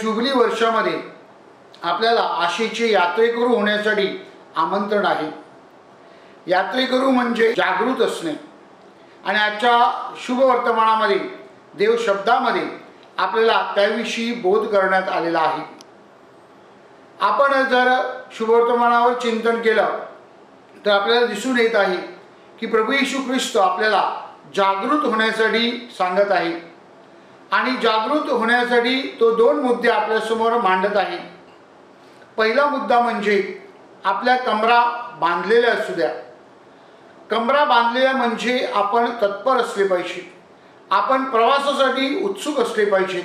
Jubilee वर्षामध्ये आपल्याला आशेचे यात्रेकरू होण्यासाठी आमंत्रण आहे। यात्रेकरू म्हणजे जागृत असणे आणि आजच्या शुभ वर्तमानामध्ये देव शब्दामध्ये आपल्याला त्याविषयी बोध करण्यात आलेला आहे। आपण जर शुभ वर्तमानावर चिंतन केलं तर आपल्याला दिसून येत आहे की प्रभू येशू ख्रिस्त आपल्याला जागृत होण्यासाठी सांगत आहे आणि जागृत होण्यासाठी तो दोन मुद्दे आपल्या समोर मांडत आहे। पहिला मुद्दा म्हणजे आपल्या कमरा बांधलेल्या असू द्या। कमरा बांधलेल्या म्हणजे आपण तत्पर असले पाहिजे, आपण प्रवासासाठी उत्सुक असले पाहिजे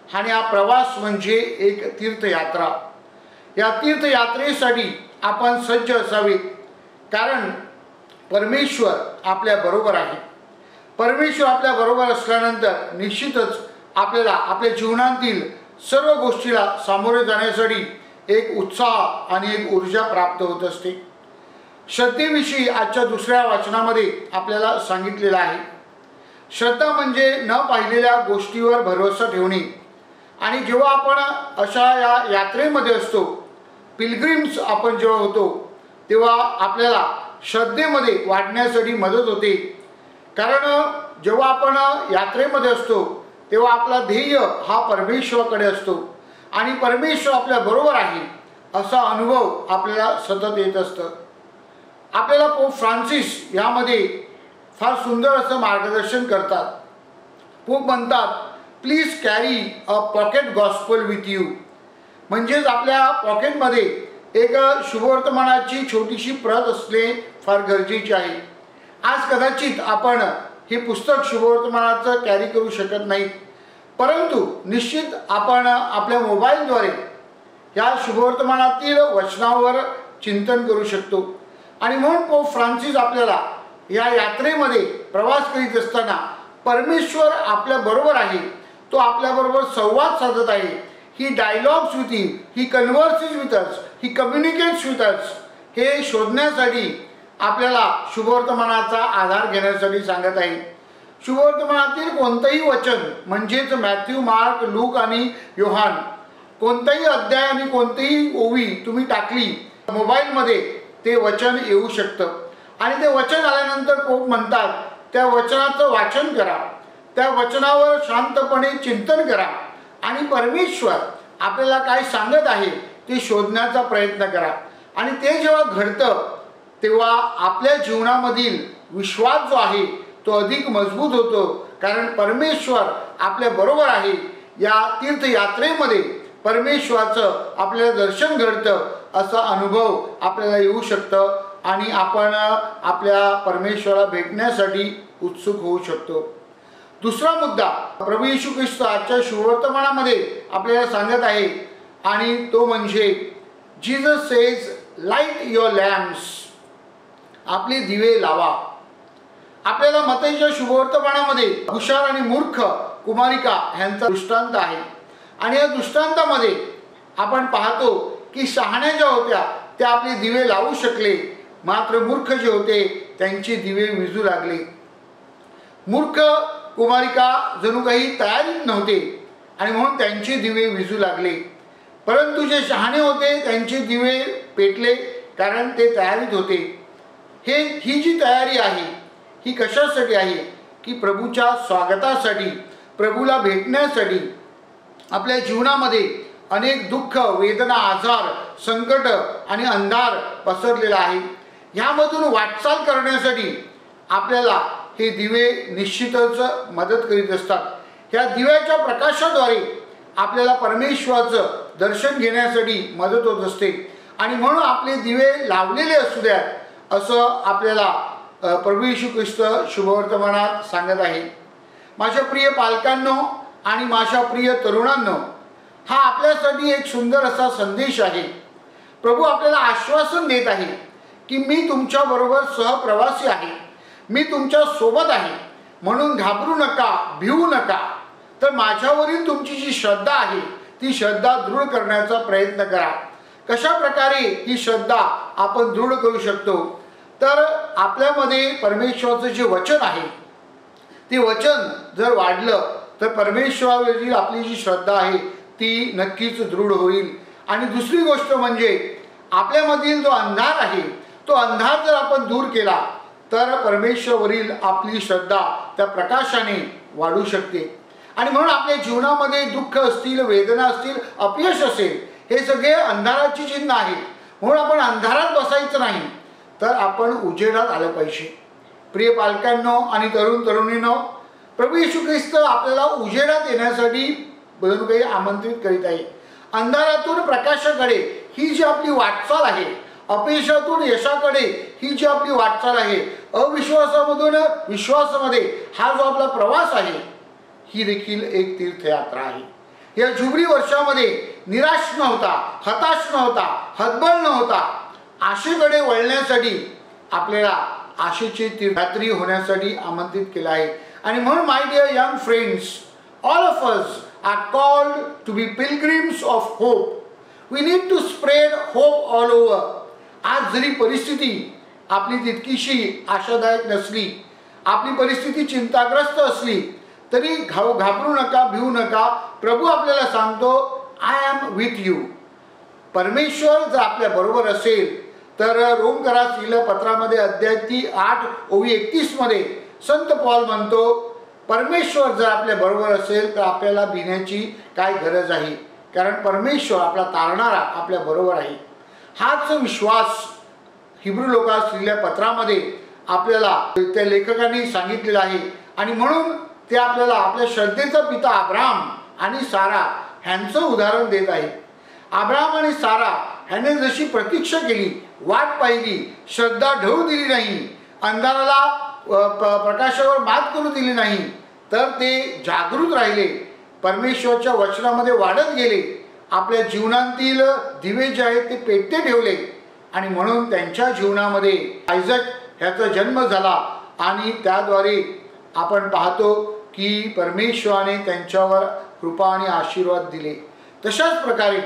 आणि हा प्रवास म्हणजे एक तीर्थयात्रा। या तीर्थयात्रेसाठी आपण सज्ज असावे, कारण परमेश्वर आपल्या बरोबर आहे। परमेश्वर आपल्या बरोबर असल्यानंतर निश्चितच आपल्याला आपल्या जीवनातील सर्व गोष्टीला सामोरे जाण्यासाठी एक उत्साह आणि एक ऊर्जा प्राप्त होत असते। श्रद्धेविषयी आजच्या दुसऱ्या वाचनामध्ये आपल्याला सांगितलेलं आहे। श्रद्धा म्हणजे न पाहिलेल्या गोष्टीवर भरोसा ठेवणे। आणि जेव्हा आपण अशा या यात्रेमध्ये असतो, पिलग्रिम्स आपण जेव्हा होतो, तेव्हा आपल्याला श्रद्धेमध्ये वाढण्यासाठी मदत होते। कारण जेव्हा आपण यात्रेमध्ये असतो तेव्हा आपला ध्येय हा परमेश्वराकडे असतो आणि परमेश्वर आपल्या बरोबर आहे असा अनुभव आपल्याला सतत येत असतं। आपल्याला पोप फ्रान्सिस यामध्ये फार सुंदर असं मार्गदर्शन करतात। पोप म्हणतात, please carry a pocket gospel with you, म्हणजेच आपल्या पॉकेटमध्ये एक शुभवर्तमानाची छोटीशी प्रत असणे फार गरजेचे आहे। आज कदाचित आपण हे पुस्तक शुभवर्तमानाचं कॅरी करू शकत नाही, परंतु निश्चित आपण आपल्या मोबाईलद्वारे या शुभवर्तमानातील वचनावर चिंतन करू शकतो। आणि म्हणून पोप फ्रान्सिस आपल्याला या यात्रेमध्ये प्रवास करीत असताना परमेश्वर आपल्या बरोबर आहे, तो आपल्या बरोबर संवाद साधत आहे। He dialogues with him, he converses with us, he communicates with us, हे शोधण्यासाठी आपल्याला शुभवर्तमानाचा आधार घेण्यासाठी सांगत आहे। शुभवर्तमानातील कोणतेही वचन म्हणजेच मॅथ्यू, मार्क, लूक आणि योहान, कोणताही अध्याय आणि कोणतीही ओवी तुम्ही टाकली मोबाईलमध्ये ते वचन येऊ शकतं। आणि ते वचन आल्यानंतर पोप म्हणतात, त्या वचनाचं वाचन करा, त्या वचनावर शांतपणे चिंतन करा आणि परमेश्वर आपल्याला काय सांगत आहे ते शोधण्याचा प्रयत्न करा। आणि ते जेव्हा घडतं तेव्हा आपल्या जीवनामधील विश्वास जो आहे तो अधिक मजबूत होतो, कारण परमेश्वर आपल्या बरोबर आहे। या तीर्थयात्रेमध्ये परमेश्वराचं आपल्याला दर्शन घडतं, असा अनुभव आपल्याला येऊ शकतं आणि आपण आपल्या परमेश्वराला भेटण्यासाठी उत्सुक होऊ शकतो। दुसरा मुद्दा प्रभू येशू ख्रिस्त आजच्या शुभवर्तमानामध्ये आपल्याला सांगत आहे आणि तो म्हणजे Jesus says light your lamps, आपले दिवे लावा। आपल्याला मत्तईच्या शुभवर्तमानामध्ये हुशार आणि मूर्ख कुमारिका यांचा दृष्टांत आहे आणि या दृष्टांतामध्ये आपण पाहतो की शहाण्या ज्या होत्या त्या आपले दिवे लावू शकले, मात्र मूर्ख जे होते त्यांचे दिवे विझू लागले। मूर्ख कुमारिका जणू काही तयारीत नव्हते आणि म्हणून त्यांचे दिवे विझू लागले, परंतु जे शहाणे होते त्यांचे दिवे पेटले, कारण ते तयारीत होते। ही जी तयारी आहे ही कशासाठी आहे की प्रभूच्या स्वागतासाठी, प्रभूला भेटण्यासाठी। आपल्या जीवनामध्ये अनेक दुःख, वेदना, आजार, संकट आणि अंधार पसरलेला आहे। ह्यामधून वाटचाल करण्यासाठी आपल्याला हे दिवे निश्चितच मदत करीत असतात। ह्या दिव्याच्या प्रकाशाद्वारे आपल्याला परमेश्वराचं दर्शन घेण्यासाठी मदत होत असते आणि म्हणून आपले दिवे लावलेले असू द्या असं आपल्याला प्रभू येशू ख्रिस्त शुभवर्तमानात सांगत आहे। माझ्या प्रिय पालकांनो आणि माझ्या प्रिय तरुणांनो, हा आपल्यासाठी एक सुंदर असा संदेश आहे। प्रभू आपल्याला आश्वासन देत आहे की मी तुमच्या बरोबर सहप्रवासी आहे, मी तुमच्या सोबत आहे, म्हणून घाबरू नका, भिवू नका। तर माझ्यावरील तुमची जी श्रद्धा आहे ती श्रद्धा दृढ करण्याचा प्रयत्न करा। कशा प्रकारे ही श्रद्धा आपण दृढ करू शकतो, तर आपल्यामध्ये परमेश्वराचं जे वचन आहे ते वचन जर वाढलं तर परमेश्वरावरील आपली जी श्रद्धा आहे ती नक्कीच दृढ होईल. आणि दुसरी गोष्ट म्हणजे आपल्यामधील जो अंधार आहे तो अंधार जर आपण दूर केला तर परमेश्वरावरील आपली श्रद्धा त्या प्रकाशाने वाढू शकते. आणि म्हणून आपल्या जीवनामध्ये दुःख असतील, वेदना असतील, अपयश असेल, हे सगळे अंधाराची चिन्ह आहेत. म्हणून आपण अंधारात बसायचं नाही, तर आपण उजेडात आलं पाहिजे. प्रिय पालकांनो आणि तरुण तरुणींनो, प्रभू येशू ख्रिस्त आपल्याला उजेडात येण्यासाठी जणू काही आमंत्रित करीत आहे. अंधारातून प्रकाशाकडे ही जी आपली वाटचाल आहे, अपयशातून यशाकडे ही जी आपली वाटचाल आहे, अविश्वासामधून विश्वासामध्ये हा जो आपला प्रवास आहे, ही देखील एक तीर्थयात्रा आहे. या जुबली वर्षामध्ये निराश न होता, हताश न होता, हतबल न होता, आशेकडे वळण्यासाठी आपल्याला आशेची तीर्थयात्री होण्यासाठी आमंत्रित केलं आहे. आणि म्हणून my dear young friends, all of us are called to be pilgrims of hope. We need to spread hope all over. आज जरी परिस्थिती आपली तितकीशी आशादायक नसली, आपली परिस्थिती चिंताग्रस्त असली, तरी घाबरू नका, भिवू नका. प्रभू आपल्याला सांगतो, आय एम विथ यू. परमेश्वर जर आपल्या बरोबर असेल तर रोमकरास लिहिलेल्या पत्रामध्ये अध्याय 8:31 मध्ये संत पॉल म्हणतो, परमेश्वर जर आपल्या बरोबर असेल तर आपल्याला भिण्याची काय गरज आहे, कारण परमेश्वर आपला तारणारा आपल्या बरोबर आहे. हाच विश्वास हिब्रू लोकांस लिहिलेल्या पत्रामध्ये आपल्याला त्या लेखकांनी सांगितलेला आहे. आणि म्हणून ते आपल्याला आपल्या श्रद्धेचा पिता अब्राहम आणि सारा ह्यांचं उदाहरण देत आहे. अब्राहम आणि सारा ह्याने जशी प्रतीक्षा केली, वाट पाहिली, श्रद्धा ढळू दिली नाही, अंधाराला प्रकाशावर मात करू दिली नाही, तर ते जागृत राहिले, परमेश्वराच्या वचनामध्ये वाढत गेले, आपल्या जीवनातील दिवे जे आहेत ते पेटते ठेवले. आणि म्हणून त्यांच्या जीवनामध्ये आयझक ह्याचा जन्म झाला. आणि त्याद्वारे आपण पाहतो की परमेश्वराने त्यांच्यावर कृपा आणि आशीर्वाद दिले. तशाच प्रकारे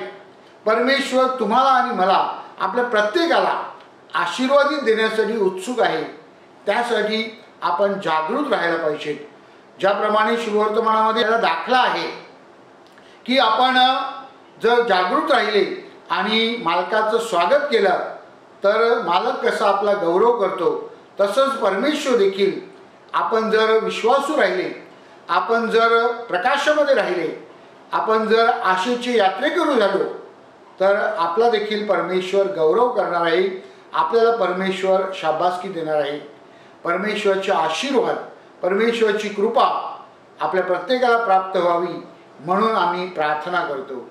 परमेश्वर तुम्हाला आणि मला, आपल्या प्रत्येकाला आशीर्वादित देण्यासाठी उत्सुक आहे. त्यासाठी आपण जागृत राहायला पाहिजे. ज्याप्रमाणे शुभवर्तमानामध्ये याला दाखला आहे की आपण जर जागृत राहिले आणि मालकाचं स्वागत केलं तर मालक कसा आपला गौरव करतो, तसंच परमेश्वर देखील आपण जर विश्वासू राहिले, आपण जर प्रकाशामध्ये राहिले, आपण जर आशेचे यात्रेकरू झालो, तर आपला देखील परमेश्वर गौरव करणार आहे. आपल्याला परमेश्वर शाबासकी देणार आहे. परमेश्वराचे आशीर्वाद, परमेश्वराची कृपा आपल्या प्रत्येकाला प्राप्त व्हावी म्हणून आम्ही प्रार्थना करतो.